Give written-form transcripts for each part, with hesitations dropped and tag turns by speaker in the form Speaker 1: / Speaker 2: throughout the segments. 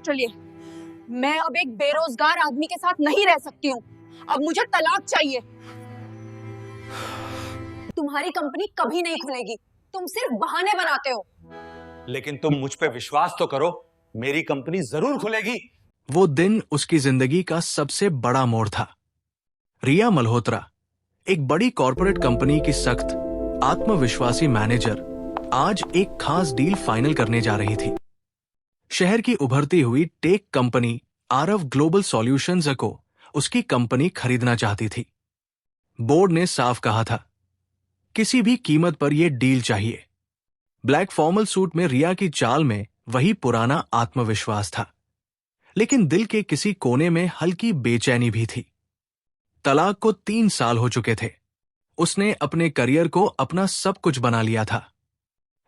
Speaker 1: Mister लिए, मैं अब एक बेरोजगार आदमी के साथ नहीं रह सकती हूँ। अब मुझे तलाक चाहिए। तुम्हारी कंपनी कभी नहीं खुलेगी, तुम सिर्फ बहाने बनाते हो।
Speaker 2: लेकिन तुम मुझ पे विश्वास तो करो, मेरी कंपनी जरूर खुलेगी।
Speaker 3: वो दिन उसकी जिंदगी का सबसे बड़ा मोड़ था। रिया मल्होत्रा, एक बड़ी कॉर्पोरेट कंपनी की सख्त आत्मविश्वासी मैनेजर, आज एक खास डील फाइनल करने जा रही थी। शहर की उभरती हुई tech company Aarav global solutions को उसकी कंपनी खरीदना चाहती थी। बोर्ड ने साफ कहा था, किसी भी कीमत पर यह डील चाहिए। ब्लैक फॉर्मल सूट में रिया की चाल में वही पुराना आत्मविश्वास था, लेकिन दिल के किसी कोने में हल्की बेचैनी भी थी। तलाक को 3 साल हो चुके थे। उसने अपने करियर को अपना सब कुछ बना लिया था।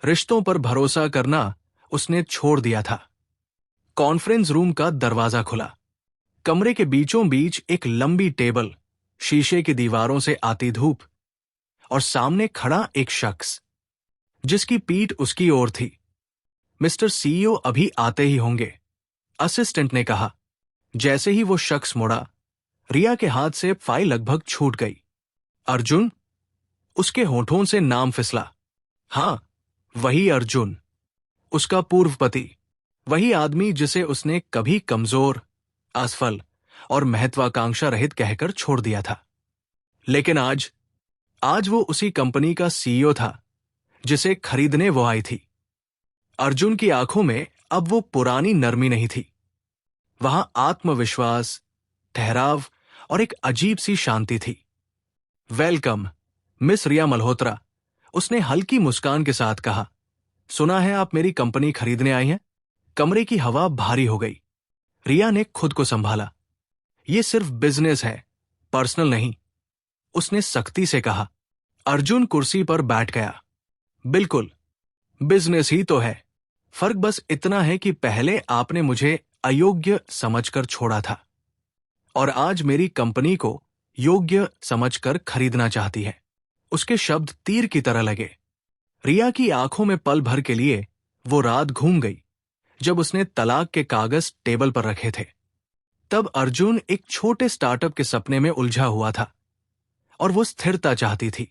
Speaker 3: रिश्तों पर भरोसा करना उसने छोड़ दिया था। कॉन्फ्रेंस रूम का दरवाजा खुला। कमरे के बीचों बीच एक लंबी टेबल, शीशे की दीवारों से आती धूप, और सामने खड़ा एक शख्स जिसकी पीठ उसकी ओर थी। मिस्टर सीईओ अभी आते ही होंगे, असिस्टेंट ने कहा। जैसे ही वो शख्स मुड़ा, रिया के हाथ से फाइल लगभग छूट गई। अर्जुन? उसके होठों से नाम फिसला। हां, वही अर्जुन, उसका पूर्व पति, वही आदमी जिसे उसने कभी कमजोर, असफल और महत्वाकांक्षा रहित कहकर छोड़ दिया था। लेकिन आज वो उसी कंपनी का सीईओ था जिसे खरीदने वो आई थी। अर्जुन की आंखों में अब वो पुरानी नरमी नहीं थी। वहां आत्मविश्वास, ठहराव और एक अजीब सी शांति थी। वेलकम, मिस रिया मल्होत्रा, उसने हल्की मुस्कान के साथ कहा। सुना है आप मेरी कंपनी खरीदने आई हैं? कमरे की हवा भारी हो गई। रिया ने खुद को संभाला। ये सिर्फ बिजनेस है, पर्सनल नहीं, उसने सख्ती से कहा। अर्जुन कुर्सी पर बैठ गया। बिल्कुल, बिजनेस ही तो है। फर्क बस इतना है कि पहले आपने मुझे अयोग्य समझकर छोड़ा था और आज मेरी कंपनी को योग्य समझकर खरीदना चाहती है। उसके शब्द तीर की तरह लगे। रिया की आंखों में पल भर के लिए वो रात घूम गई जब उसने तलाक के कागज टेबल पर रखे थे। तब अर्जुन एक छोटे स्टार्टअप के सपने में उलझा हुआ था और वो स्थिरता चाहती थी।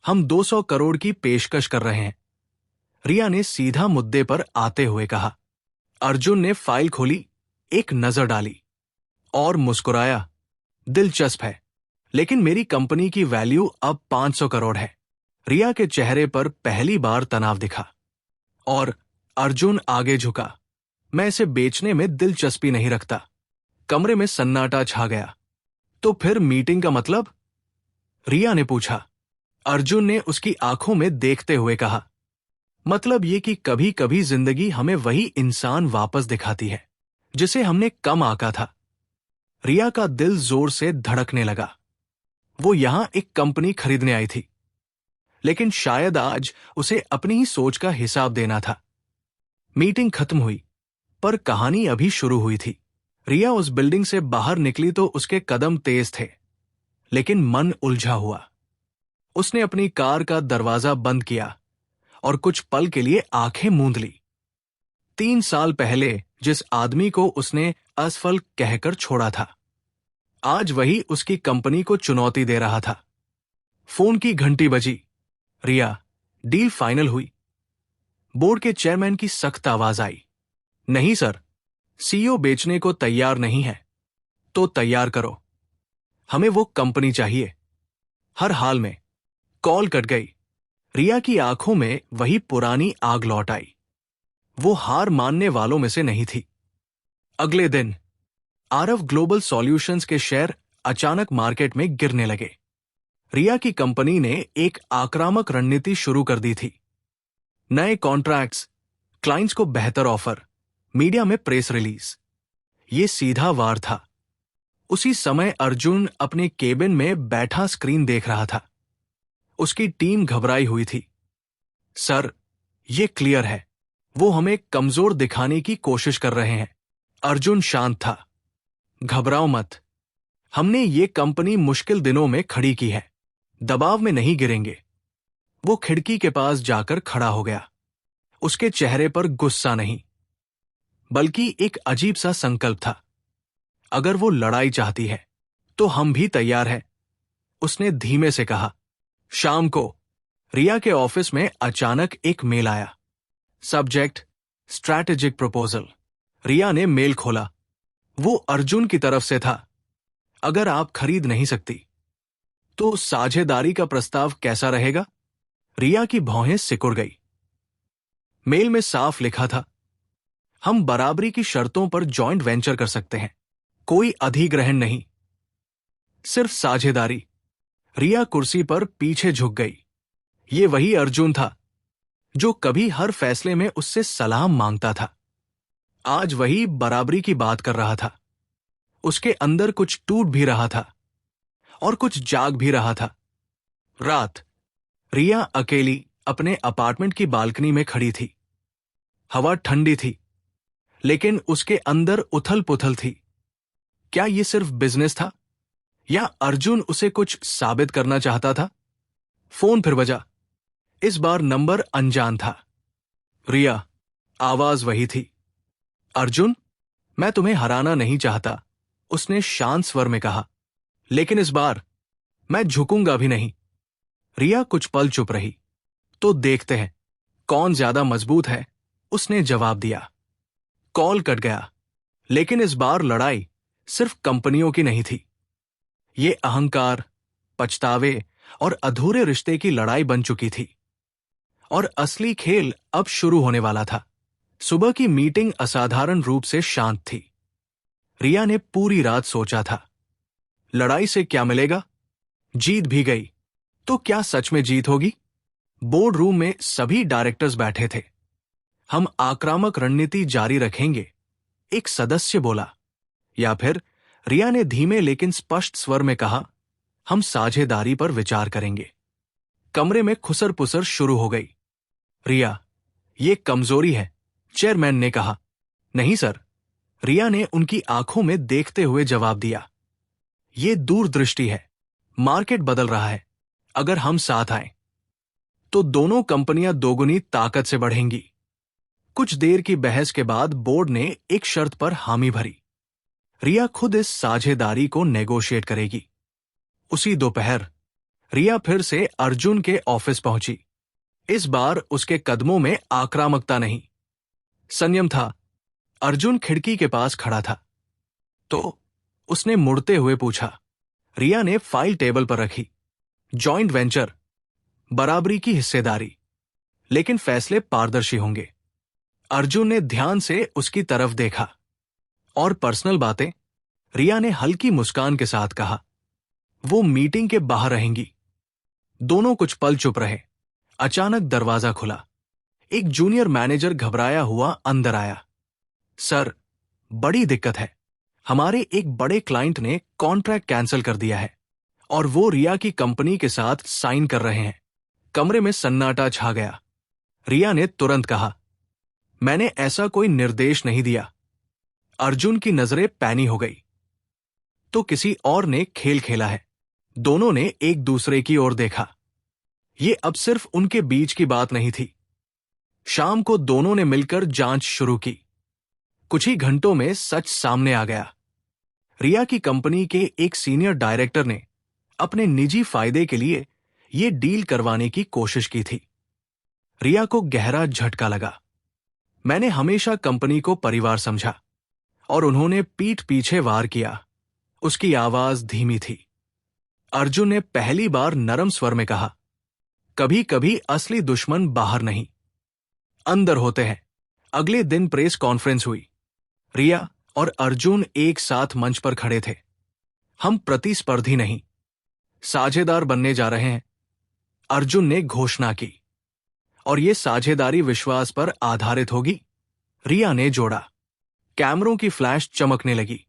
Speaker 3: हम 200 करोड़ की पेशकश कर रहे हैं, रिया ने सीधा मुद्दे पर आते हुए कहा। अर्जुन ने फाइल खोली, एक नजर डाली और मुस्कुराया। दिलचस्प है, लेकिन मेरी कंपनी की वैल्यू अब 500 करोड़ है। रिया के चेहरे पर पहली बार तनाव दिखा और अर्जुन आगे झुका। मैं इसे बेचने में दिलचस्पी नहीं रखता। कमरे में सन्नाटा छा गया। तो फिर मीटिंग का मतलब? रिया ने पूछा। अर्जुन ने उसकी आंखों में देखते हुए कहा, मतलब ये कि कभी कभी जिंदगी हमें वही इंसान वापस दिखाती है जिसे हमने कम आंका था। रिया का दिल जोर से धड़कने लगा। वो यहां एक कंपनी खरीदने आई थी, लेकिन शायद आज उसे अपनी ही सोच का हिसाब देना था। मीटिंग खत्म हुई, पर कहानी अभी शुरू हुई थी। रिया उस बिल्डिंग से बाहर निकली तो उसके कदम तेज थे, लेकिन मन उलझा हुआ। उसने अपनी कार का दरवाजा बंद किया और कुछ पल के लिए आंखें मूंद ली। 3 साल पहले जिस आदमी को उसने असफल कहकर छोड़ा था, आज वही उसकी कंपनी को चुनौती दे रहा था। फोन की घंटी बजी। रिया, डील फाइनल हुई। बोर्ड के चेयरमैन की सख्त आवाज आई। नहीं सर, सीईओ बेचने को तैयार नहीं है। तो तैयार करो, हमें वो कंपनी चाहिए, हर हाल में। कॉल कट गई। रिया की आंखों में वही पुरानी आग लौट आई। वो हार मानने वालों में से नहीं थी। अगले दिन आरव ग्लोबल सॉल्यूशंस के शेयर अचानक मार्केट में गिरने लगे। रिया की कंपनी ने एक आक्रामक रणनीति शुरू कर दी थी। नए कॉन्ट्रैक्ट्स, क्लाइंट्स को बेहतर ऑफर, मीडिया में प्रेस रिलीज। ये सीधा वार था। उसी समय अर्जुन अपने केबिन में बैठा स्क्रीन देख रहा था। उसकी टीम घबराई हुई थी। सर, ये क्लियर है, वो हमें कमजोर दिखाने की कोशिश कर रहे हैं। अर्जुन शांत था। घबराओ मत, हमने ये कंपनी मुश्किल दिनों में खड़ी की है, दबाव में नहीं गिरेंगे। वो खिड़की के पास जाकर खड़ा हो गया। उसके चेहरे पर गुस्सा नहीं, बल्कि एक अजीब सा संकल्प था। अगर वो लड़ाई चाहती है तो हम भी तैयार हैं, उसने धीमे से कहा। शाम को रिया के ऑफिस में अचानक एक मेल आया। Subject strategic proposal. रिया ने मेल खोला। वो अर्जुन की तरफ से था। अगर आप खरीद नहीं सकती तो साझेदारी का प्रस्ताव कैसा रहेगा? रिया की भौहें सिकुड़ गई। मेल में साफ लिखा था, हम बराबरी की शर्तों पर जॉइंट वेंचर कर सकते हैं, कोई अधिग्रहण नहीं, सिर्फ साझेदारी। रिया कुर्सी पर पीछे झुक गई। ये वही अर्जुन था जो कभी हर फैसले में उससे सलाह मांगता था। आज वही बराबरी की बात कर रहा था। उसके अंदर कुछ टूट भी रहा था और कुछ जाग भी रहा था। रात, रिया अकेली अपने अपार्टमेंट की बालकनी में खड़ी थी। हवा ठंडी थी, लेकिन उसके अंदर उथल पुथल थी। क्या ये सिर्फ बिजनेस था या अर्जुन उसे कुछ साबित करना चाहता था? फोन फिर बजा। इस बार नंबर अनजान था। रिया, आवाज वही थी। अर्जुन, मैं तुम्हें हराना नहीं चाहता, उसने शांत स्वर में कहा, लेकिन इस बार मैं झुकूंगा भी नहीं। रिया कुछ पल चुप रही। तो देखते हैं कौन ज्यादा मजबूत है, उसने जवाब दिया। कॉल कट गया, लेकिन इस बार लड़ाई सिर्फ कंपनियों की नहीं थी। ये अहंकार, पछतावे और अधूरे रिश्ते की लड़ाई बन चुकी थी। और असली खेल अब शुरू होने वाला था। सुबह की मीटिंग असाधारण रूप से शांत थी। रिया ने पूरी रात सोचा था, लड़ाई से क्या मिलेगा? जीत भी गई तो क्या सच में जीत होगी? बोर्ड रूम में सभी डायरेक्टर्स बैठे थे। हम आक्रामक रणनीति जारी रखेंगे, एक सदस्य बोला। या फिर रिया ने धीमे लेकिन स्पष्ट स्वर में कहा, हम साझेदारी पर विचार करेंगे। कमरे में खुसर पुसर शुरू हो गई। रिया, ये कमजोरी है, चेयरमैन ने कहा। नहीं सर, रिया ने उनकी आंखों में देखते हुए जवाब दिया। ये दूरदृष्टि है, मार्केट बदल रहा है। अगर हम साथ आए तो दोनों कंपनियां दोगुनी ताकत से बढ़ेंगी। कुछ देर की बहस के बाद बोर्ड ने एक शर्त पर हामी भरी। रिया खुद इस साझेदारी को नेगोशिएट करेगी। उसी दोपहर रिया फिर से अर्जुन के ऑफिस पहुंची। इस बार उसके कदमों में आक्रामकता नहीं, संयम था। अर्जुन खिड़की के पास खड़ा था। तो उसने मुड़ते हुए पूछा। रिया ने फाइल टेबल पर रखी। जॉइंट वेंचर, बराबरी की हिस्सेदारी, लेकिन फैसले पारदर्शी होंगे। अर्जुन ने ध्यान से उसकी तरफ देखा। और पर्सनल बातें? रिया ने हल्की मुस्कान के साथ कहा। वो मीटिंग के बाहर रहेंगी। दोनों कुछ पल चुप रहे। अचानक दरवाजा खुला। एक जूनियर मैनेजर घबराया हुआ अंदर आया। सर, बड़ी दिक्कत है। हमारे एक बड़े क्लाइंट ने कॉन्ट्रैक्ट कैंसिल कर दिया है और वो रिया की कंपनी के साथ साइन कर रहे हैं। कमरे में सन्नाटा छा गया। रिया ने तुरंत कहा, मैंने ऐसा कोई निर्देश नहीं दिया। अर्जुन की नजरें पैनी हो गई। तो किसी और ने खेल खेला है। दोनों ने एक दूसरे की ओर देखा। ये अब सिर्फ उनके बीच की बात नहीं थी। शाम को दोनों ने मिलकर जांच शुरू की। कुछ ही घंटों में सच सामने आ गया। रिया की कंपनी के एक सीनियर डायरेक्टर ने अपने निजी फायदे के लिए ये डील करवाने की कोशिश की थी। रिया को गहरा झटका लगा। मैंने हमेशा कंपनी को परिवार समझा और उन्होंने पीठ पीछे वार किया। उसकी आवाज धीमी थी। अर्जुन ने पहली बार नरम स्वर में कहा, कभी कभी असली दुश्मन बाहर नहीं, अंदर होते हैं। अगले दिन प्रेस कॉन्फ्रेंस हुई। रिया और अर्जुन एक साथ मंच पर खड़े थे। हम प्रतिस्पर्धी नहीं, साझेदार बनने जा रहे हैं, अर्जुन ने घोषणा की। और ये साझेदारी विश्वास पर आधारित होगी, रिया ने जोड़ा। कैमरों की फ्लैश चमकने लगी।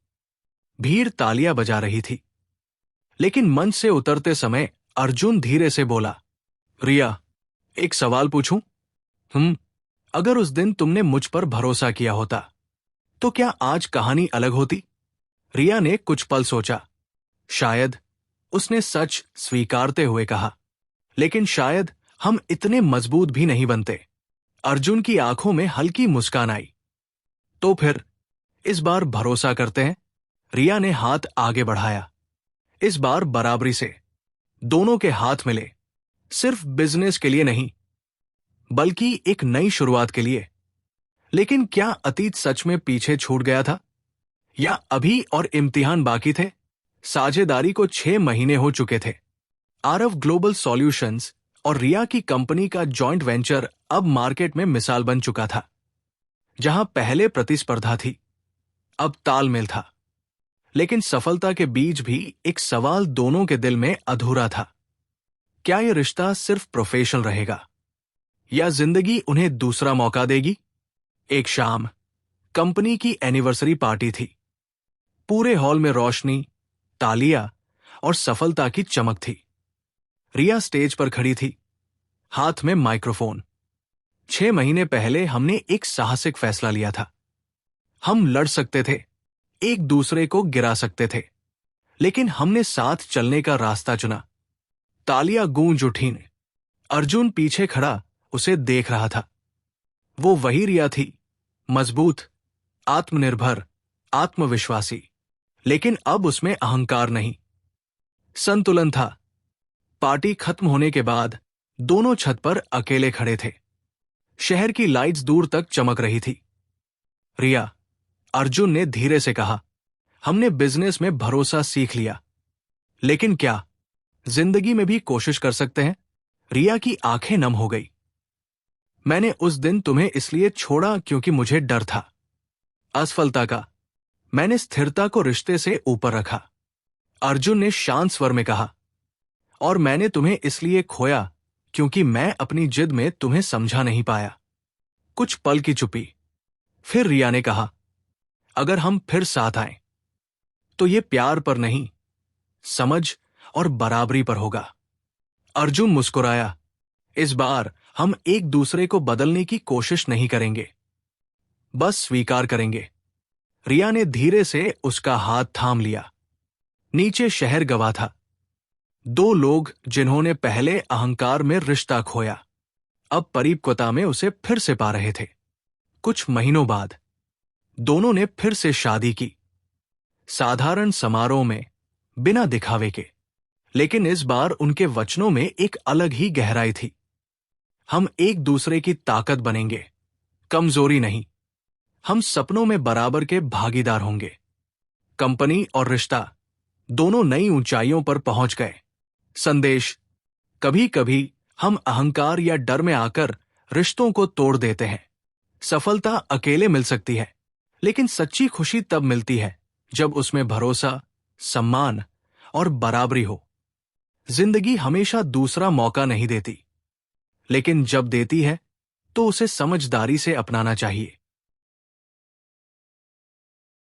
Speaker 3: भीड़ तालियां बजा रही थी। लेकिन मंच से उतरते समय अर्जुन धीरे से बोला, रिया, एक सवाल पूछूं? अगर उस दिन तुमने मुझ पर भरोसा किया होता तो क्या आज कहानी अलग होती? रिया ने कुछ पल सोचा। शायद, उसने सच स्वीकारते हुए कहा, लेकिन शायद हम इतने मजबूत भी नहीं बनते। अर्जुन की आंखों में हल्की मुस्कान आई। तो फिर इस बार भरोसा करते हैं। रिया ने हाथ आगे बढ़ाया। इस बार बराबरी से दोनों के हाथ मिले, सिर्फ बिजनेस के लिए नहीं बल्कि एक नई शुरुआत के लिए। लेकिन क्या अतीत सच में पीछे छूट गया था, या अभी और इम्तिहान बाकी थे? साझेदारी को 6 महीने हो चुके थे। आरव ग्लोबल सॉल्यूशंस और रिया की कंपनी का जॉइंट वेंचर अब मार्केट में मिसाल बन चुका था। जहां पहले प्रतिस्पर्धा थी, अब तालमेल था। लेकिन सफलता के बीच भी एक सवाल दोनों के दिल में अधूरा था। क्या यह रिश्ता सिर्फ प्रोफेशनल रहेगा, या जिंदगी उन्हें दूसरा मौका देगी? एक शाम कंपनी की एनिवर्सरी पार्टी थी। पूरे हॉल में रोशनी, तालियां और सफलता की चमक थी। रिया स्टेज पर खड़ी थी, हाथ में माइक्रोफोन। 6 महीने पहले हमने एक साहसिक फैसला लिया था। हम लड़ सकते थे, एक दूसरे को गिरा सकते थे, लेकिन हमने साथ चलने का रास्ता चुना। तालियां गूंज उठीं। अर्जुन पीछे खड़ा उसे देख रहा था। वो वही रिया थी, मजबूत, आत्मनिर्भर, आत्मविश्वासी, लेकिन अब उसमें अहंकार नहीं, संतुलन था। पार्टी खत्म होने के बाद दोनों छत पर अकेले खड़े थे। शहर की लाइट्स दूर तक चमक रही थी। रिया, अर्जुन ने धीरे से कहा, हमने बिजनेस में भरोसा सीख लिया, लेकिन क्या जिंदगी में भी कोशिश कर सकते हैं? रिया की आंखें नम हो गई। मैंने उस दिन तुम्हें इसलिए छोड़ा क्योंकि मुझे डर था असफलता का। मैंने स्थिरता को रिश्ते से ऊपर रखा। अर्जुन ने शांत स्वर में कहा, और मैंने तुम्हें इसलिए खोया क्योंकि मैं अपनी जिद में तुम्हें समझा नहीं पाया। कुछ पल की चुप्पी। फिर रिया ने कहा, अगर हम फिर साथ आए तो ये प्यार पर नहीं, समझ और बराबरी पर होगा। अर्जुन मुस्कुराया। इस बार हम एक दूसरे को बदलने की कोशिश नहीं करेंगे, बस स्वीकार करेंगे। रिया ने धीरे से उसका हाथ थाम लिया। नीचे शहर गवाह था। 2 लोग जिन्होंने पहले अहंकार में रिश्ता खोया, अब परिपक्वता में उसे फिर से पा रहे थे। कुछ महीनों बाद दोनों ने फिर से शादी की, साधारण समारोह में, बिना दिखावे के। लेकिन इस बार उनके वचनों में एक अलग ही गहराई थी। हम एक दूसरे की ताकत बनेंगे, कमजोरी नहीं। हम सपनों में बराबर के भागीदार होंगे। कंपनी और रिश्ता दोनों नई ऊंचाइयों पर पहुंच गए। संदेश, कभी कभी हम अहंकार या डर में आकर रिश्तों को तोड़ देते हैं। सफलता अकेले मिल सकती है, लेकिन सच्ची खुशी तब मिलती है जब उसमें भरोसा, सम्मान और बराबरी हो। जिंदगी हमेशा दूसरा मौका नहीं देती, लेकिन जब देती है तो उसे समझदारी से अपनाना चाहिए।